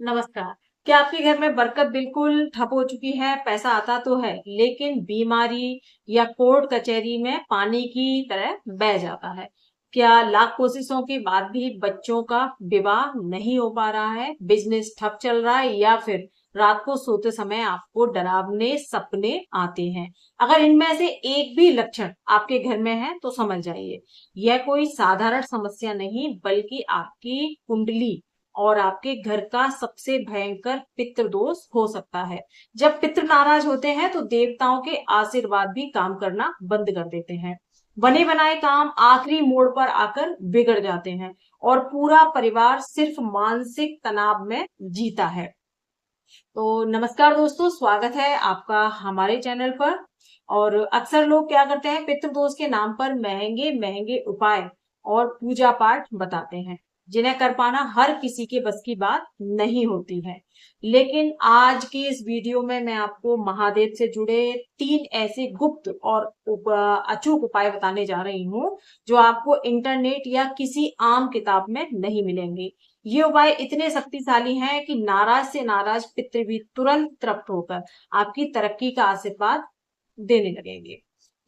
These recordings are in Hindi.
नमस्कार। क्या आपके घर में बरकत बिल्कुल ठप हो चुकी है? पैसा आता तो है, लेकिन बीमारी या कोर्ट कचहरी में पानी की तरह बह जाता है? क्या लाख कोशिशों के बाद भी बच्चों का विवाह नहीं हो पा रहा है? बिजनेस ठप चल रहा है या फिर रात को सोते समय आपको डरावने सपने आते हैं? अगर इनमें से एक भी लक्षण आपके घर में है तो समझ जाइए, यह कोई साधारण समस्या नहीं बल्कि आपकी कुंडली और आपके घर का सबसे भयंकर पितृ दोष हो सकता है। जब पितृ नाराज होते हैं तो देवताओं के आशीर्वाद भी काम करना बंद कर देते हैं। बने बनाए काम आखिरी मोड़ पर आकर बिगड़ जाते हैं और पूरा परिवार सिर्फ मानसिक तनाव में जीता है। तो नमस्कार दोस्तों, स्वागत है आपका हमारे चैनल पर। और अक्सर लोग क्या करते हैं, पितृ दोष के नाम पर महंगे महंगे उपाय और पूजा पाठ बताते हैं, जिन्हें कर पाना हर किसी के बस की बात नहीं होती है। लेकिन आज के इस वीडियो में मैं आपको महादेव से जुड़े 3 ऐसे गुप्त और अचूक उपाय बताने जा रही हूँ, जो आपको इंटरनेट या किसी आम किताब में नहीं मिलेंगे। ये उपाय इतने शक्तिशाली हैं कि नाराज से नाराज पितृ भी तुरंत तृप्त होकर आपकी तरक्की का आशीर्वाद देने लगेंगे।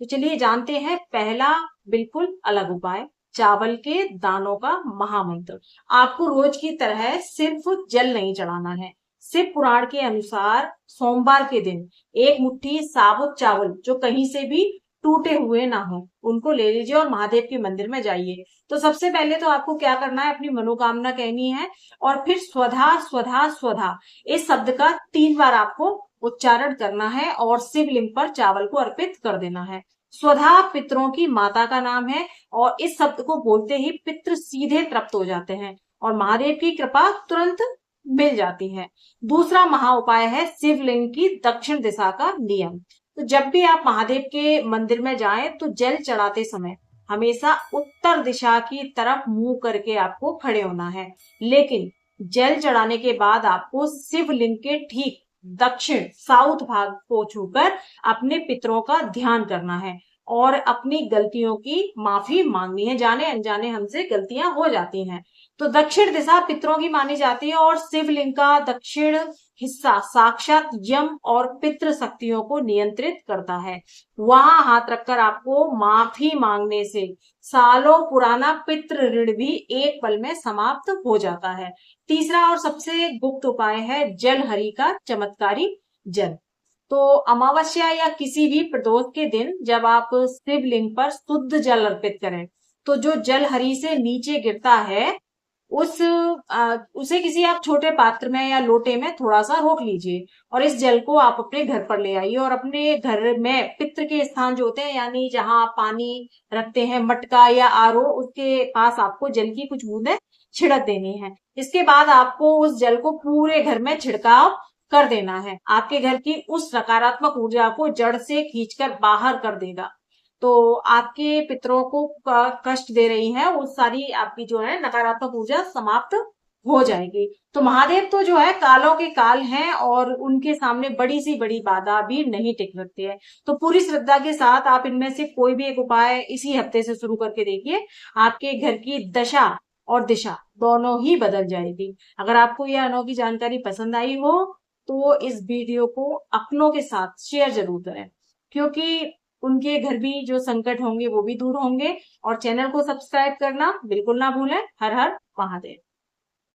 तो चलिए जानते हैं पहला बिल्कुल अलग उपाय, चावल के दानों का महामंत्र। आपको रोज की तरह सिर्फ जल नहीं चढ़ाना है। शिव पुराण के अनुसार सोमवार के दिन एक मुट्ठी साबुत चावल, जो कहीं से भी टूटे हुए ना हो, उनको ले लीजिए और महादेव के मंदिर में जाइए। तो सबसे पहले तो आपको क्या करना है, अपनी मनोकामना कहनी है और फिर स्वधा स्वधा स्वधा इस शब्द का 3 बार आपको उच्चारण करना है और शिवलिंग पर चावल को अर्पित कर देना है। स्वधा पितरों की माता का नाम है और इस शब्द को बोलते ही पितृ सीधे तृप्त हो जाते हैं और महादेव की कृपा तुरंत मिल जाती है। दूसरा महा उपाय है शिवलिंग की दक्षिण दिशा का नियम। तो जब भी आप महादेव के मंदिर में जाएं तो जल चढ़ाते समय हमेशा उत्तर दिशा की तरफ मुंह करके आपको खड़े होना है। लेकिन जल चढ़ाने के बाद आपको शिवलिंग के ठीक दक्षिण साउथ भाग को छूकर अपने पितरों का ध्यान करना है और अपनी गलतियों की माफी मांगनी है। जाने अनजाने हमसे गलतियां हो जाती हैं। तो दक्षिण दिशा पितरों की मानी जाती है और शिवलिंग का दक्षिण हिस्सा साक्षात यम और पितृ शक्तियों को नियंत्रित करता है। वहां हाथ रखकर आपको माफी मांगने से सालों पुराना पितृ ऋण भी एक पल में समाप्त हो जाता है। तीसरा और सबसे गुप्त उपाय है जलहरी का चमत्कारी जल। तो अमावस्या या किसी भी प्रदोष के दिन जब आप शिवलिंग पर शुद्ध जल अर्पित करें, तो जो जल हरि से नीचे गिरता है उसे किसी आप छोटे पात्र में या लोटे में थोड़ा सा रोक लीजिए और इस जल को आप अपने घर पर ले आइए और अपने घर में पितृ के स्थान जो होते हैं, यानी जहां आप पानी रखते हैं, मटका या आरओ, उसके पास आपको जल की कुछ बूंदें छिड़क देनी है। इसके बाद आपको उस जल को पूरे घर में छिड़काव कर देना है। आपके घर की उस नकारात्मक ऊर्जा को जड़ से खींचकर बाहर कर देगा। तो आपके पितरों को कष्ट दे रही है वो सारी आपकी जो है नकारात्मक ऊर्जा समाप्त हो जाएगी। तो महादेव तो जो है कालों के काल हैं और उनके सामने बड़ी सी बड़ी बाधा भी नहीं टिक सकती है। तो पूरी श्रद्धा के साथ आप इनमें से कोई भी एक उपाय इसी हफ्ते से शुरू करके देखिए, आपके घर की दशा और दिशा दोनों ही बदल जाएगी। अगर आपको यह अनोखी जानकारी पसंद आई हो तो इस वीडियो को अपनों के साथ शेयर जरूर करें, क्योंकि उनके घर भी जो संकट होंगे वो भी दूर होंगे। और चैनल को सब्सक्राइब करना बिल्कुल ना भूलें। हर हर महादेव।